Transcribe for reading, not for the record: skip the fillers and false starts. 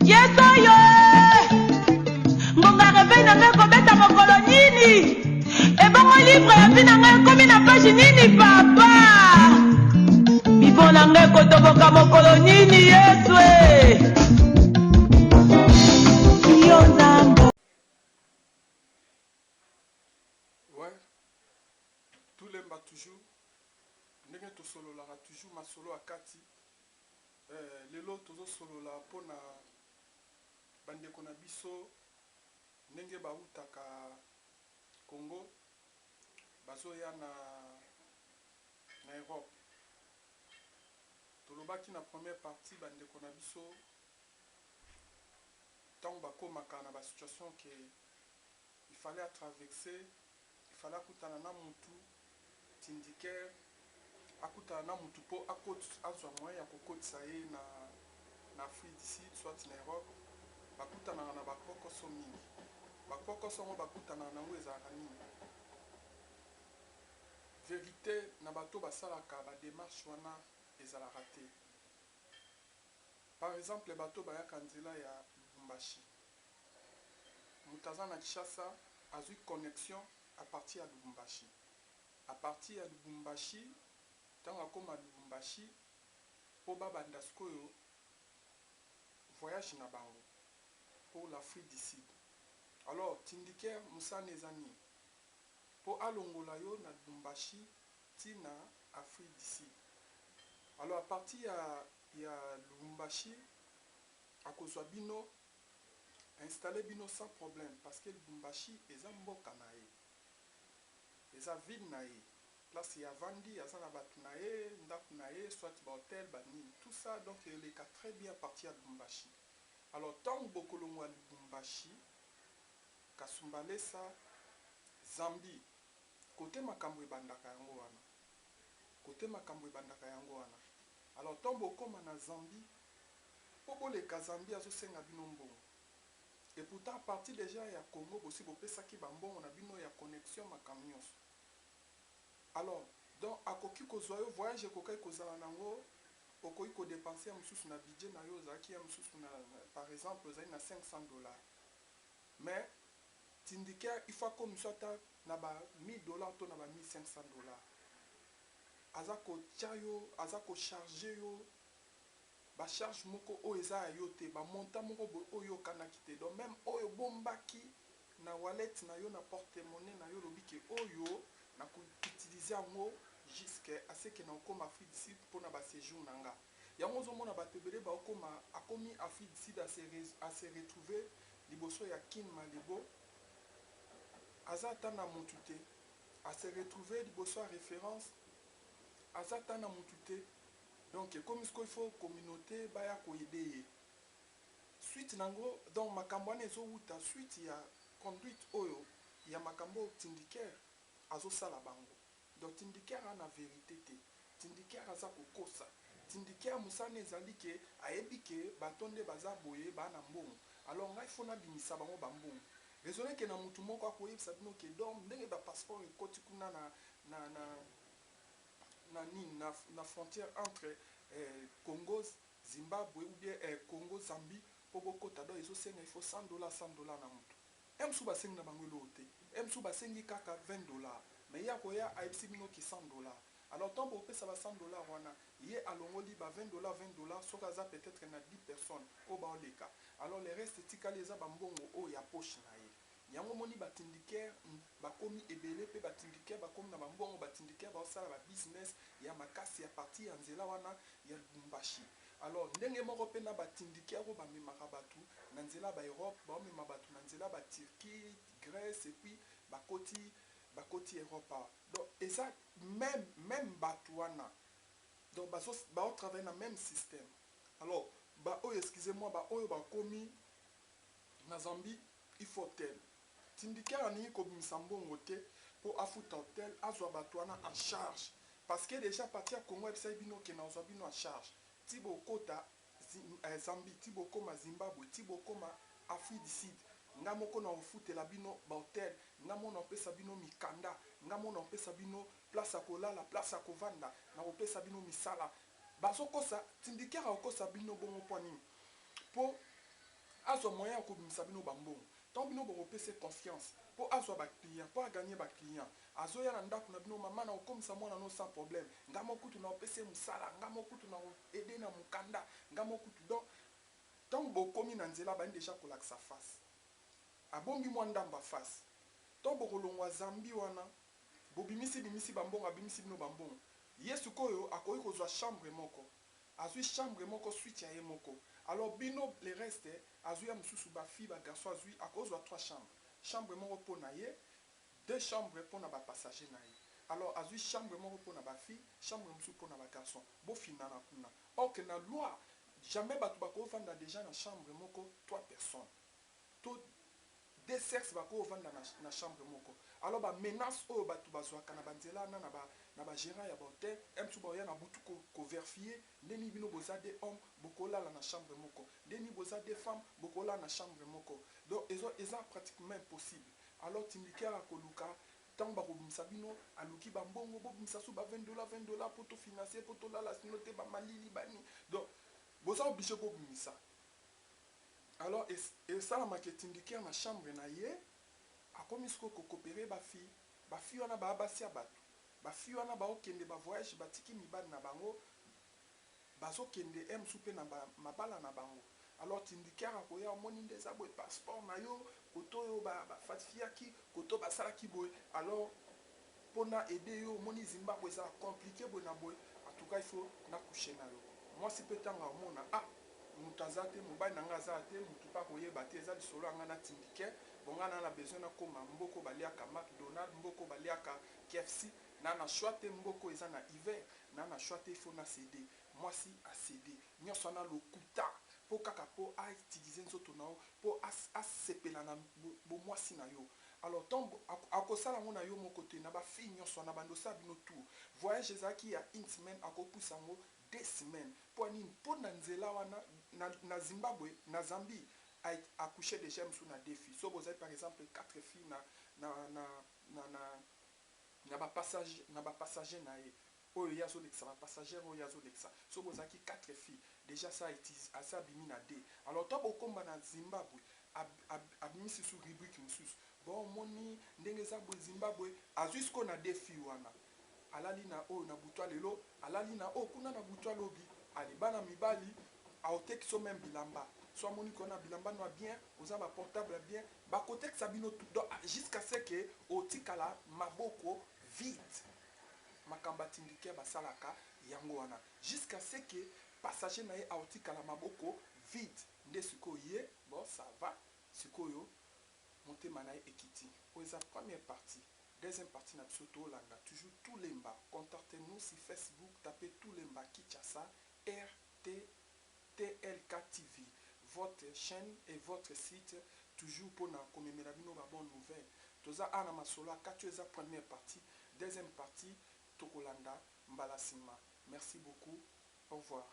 Yeso yo ngonga rebe na ngai kobeta mokolo nini ebongo livre ya vi na ngai ekomi na page nini papa bibo na ngai kotoboka mokolo nini Yesu yo nzambe. Ouais, tous les mbats toujours ndenge tosololaka toujours masolo ya kati lelo tozosolola mpona bandeko na biso ndenge bautaka Congo bazoya na Europe. Tolobaki na première partie bandeko na biso ntango bakomaka na basituation ke il fallait traverser, il fallait akutana na mutu tindikaire akutana na mutu mpo azwa moyen ya kokotisa ye na Afrique du Sud soit na Europe. Bakutanaka na bakokoso mingi, bakokoso yango bakutanaka nango ezalaka nini? Vérité na bato basalaka badémarche wana ezalaka te. Par exemple bato bayaka nzela ya Lubumbashi, moto aza na Kinshasa azwi connexion à partir ya Lubumbashi. À partir ya Lubumbashi ntango akoma Lubumbashi mpo babanda sikoyo voyage na bango pour l'Afrique du Sud. Alors tindikaire musane eza nini mpo alongola yo na Lubumbashi tina Afrique du Sud. Alors à partir ya Lubumbashi akozwa bino installer bino sans problème parce que Lubumbashi eza mboka na ye, eza ville na ye, place ya vandi aza na bato na ye, ndako na ye, soit ba hôtel banini, tout ça donc eleka très bien partir ya Lubumbashi. Alors ntango bokolongo ya Lubumbashi Kasumbalesa Zambie kote makambo ebandaka yango wana, kote makambo ebandaka yango wana. Alors ntango bokoma na Zambie po boleka Zambie azosenga bino mbongo, et pourtant à partir déjà ya Congo bosi bopesaki bambongo na bino ya connexion makambo nyonso. Alors donc akoki kozwa yo voyage ekokai kozala nango okoki kodepenser ya mosusu na budget na yo ozalaki ya mosusu na par exemple ozali na $500, mais tindikaire il faut akomisa ata na ba $1000 to na ba $1500. Aza kotia yo, aza kocharge yo bacharge moko oyo eza ya yo te, bamonta moko boye oyo okanaki te. Donc même oyo bombaki na wallet na yo na porte-monnaie na yo lobi ke oyo na koutilize yango jusqu'à ce que na okoma Afrique du Sud mpona baséjour na nga. Yango ozomona bato ebele baokoma akomi Afrique du Sud a se retrouver liboso ya Kin Malebo aza ata na mutu te, a se retrouver liboso ya référence aza ata na mutu te. Donc comme il faut communauté baya koyede ye suite nango. Donc makambo wana ezowuta suite ya conduite oyo ya makambo tindikaire azosala bango. Donc tindikaire ana vérité te, tindikaire aza kokosa, tindikaire musane ezali ke ayebi ke batonde baza boye bana mbongo. Alors ngai fona bimisa bango bambongo raisonner ke na mutu moko akoyebisa bino ke donc ndenge ba passeport ekoti kuna na frontière entre Congo Zimbabwe ou bien Congo Zambie po bokota do ezosenga il faut $100 na mutu. Emsu basengi na bango lote, emsu basengi kaka $20, mais ya koya aipsi bino ki $100. Alors tant bo pesa ba $100 wana ye alongoli ba $20 soka za peut-être na 10 personnes o ba oleka. Alors le reste tikali eza bambongo o ya poche na ye. Yango moni batindikaire bakomi ebele pe batindikaire bakomi na bambongo, batindikaire baosala ba business ya makasi ya parti ya nzela wana ya Lubumbashi. Alors ndenge moko pe na batindikaire o bamemaka batu na nzela ba Europe, baomema batu na nzela ba Turquie, Grèce et puis bakoti Europe. Donc eza même batu wana donc bao travailler na même système. Alors ba oyo excusez-moi ba oyo bakomi na Zambie il faut tel tindikaire aningi kobimisa mbongo te po afuta hotel azwa bato wana en charge parce que déjà parti ya Congo ebisa bino ke na ozwa bino en charge ti bokota Zambie, ti bokoma Zimbabwe, ti bokoma Afrique du Sud nga moko na ofutela bino ba hotel, nga mona opesa bino mikanda, nga mona opesa bino place ya kolala, place ya kovanda, na opesa bino misala bazokosa tindikaire akosa bino bongo po nini po azwa moyen akobimisa bino bambongo ntango bino bokopesa confiance mpo azwa baclient mpo aganye baclient azoya na ndako na bino mama na kokomisa mwana no sans problème nga mokutu na opesa mosala nga mokutu na ede na mokanda nga mokutu donc ntango bokomi na nzela bani deja kolakisa face abongi mwa ndamba face ntango bokolongwa zambi wana bimisi bambongo abimisi bino bambongo ye sikoyo akoki kozwa chambre moko azwi chambre moko suite ya ye moko alors bino le reste azwi ya mosusu bafille bagarçon azwi akozwa 3 chambre chambre moko mpo na ye 2 chambre mpo na bapassager na ye alors azwi chambre moko mpo na bafille chambre mosusu mpo na bagarçon bofinana kuna or ke na loi jamais bato bakovanda déjà na chambre moko 3 personnes to 2 sexes bakovanda na chambre moko alors bamenace oyo bato bazwaka na banzela wana na bagérant ya bahotel msu baoya na butu koverifie ndeni bino boza de homme bokolala na chambre moko ndeni boza de femme bokolala na chambre moko donc eza pratiquement impossible alors tindikere akoluka ntango bakobimisa bino aluki bambongo bobimisa so ba $20 mpo tofinancie mpo tolala sino te bamalili bani donc boza oblige bobimisa alors esalamaka etindikere na chambre na ye akomi siko kokopere bafille wana baabasi ya bato bafille wana baokende bavoyage batiki mibali na bango bazokende msu mpe na mabala na bango alors tindikere akoya omoni nde eza boye passeport na yo koto oyo bafatifiaki koto basalaki boye alors mpona ede yo omoni zimbabwe eza compliqué boye na boye atuka ifo nakushe na yo mwasi mpe ntango amona moto aza te mobali na ngai aza te motu mpe akoyeba te eza lisolo yanga natindike bonga na besoin nakoma mboko baliaka McDonald mboko baliaka KFC na choix te mboko eza na hiver na choix te ifo nasede mwasi asede nyonso wana lokuta mpo kaka mpo autilize nzoto na yo mpo asepela na bomwasi na yo alors ntango akosala yango na yo moko te na bafille nyonso wana bandosala bino tour voyage ezalaki ya 1 semaine akopusa yango 2 semaines mpo nini mpo na nzela wana na Zimbabwe na Zambie accouché déjà msu na 2 filles so bozali par exemple 4 filles na bapassager na ye oyo ye azolekisa bapassager oyo azolekisa so bozalaki 4 filles déjà asa abimi na 2 alors ntango bokomba na Zimbabwe abimisi su rubrique mosusu bon omoni ndenge eza boye Zimbabwe azwi siko na 2 filles wana alali na oyo na butwa lelo alali na oyo kuna na butwa lobi alibana mibali aotekisa meme bilamba so amoni kona bilamba no bien oza baportable bien bakotekisa bino donc jusqu'à ce que otikala maboko vide makambo atindike basalaka yango wana jusqu'à ce que passager na ye aotikala maboko vide nde sikoyo ye bon ça va sikoyo motema na ye ekiti oyo eza première partie. Deuxième partie, toujours tous les mbas. Contactez-nous sur Facebook, tapez tous les mbas Kinshasa, RTTLK TV. Votre chaîne et votre site, toujours pour nous commémorer nos bonnes nouvelles. Toza ana masola, tu es la première partie. Deuxième partie, Tokolanda, Mbalasima. Merci beaucoup. Au revoir.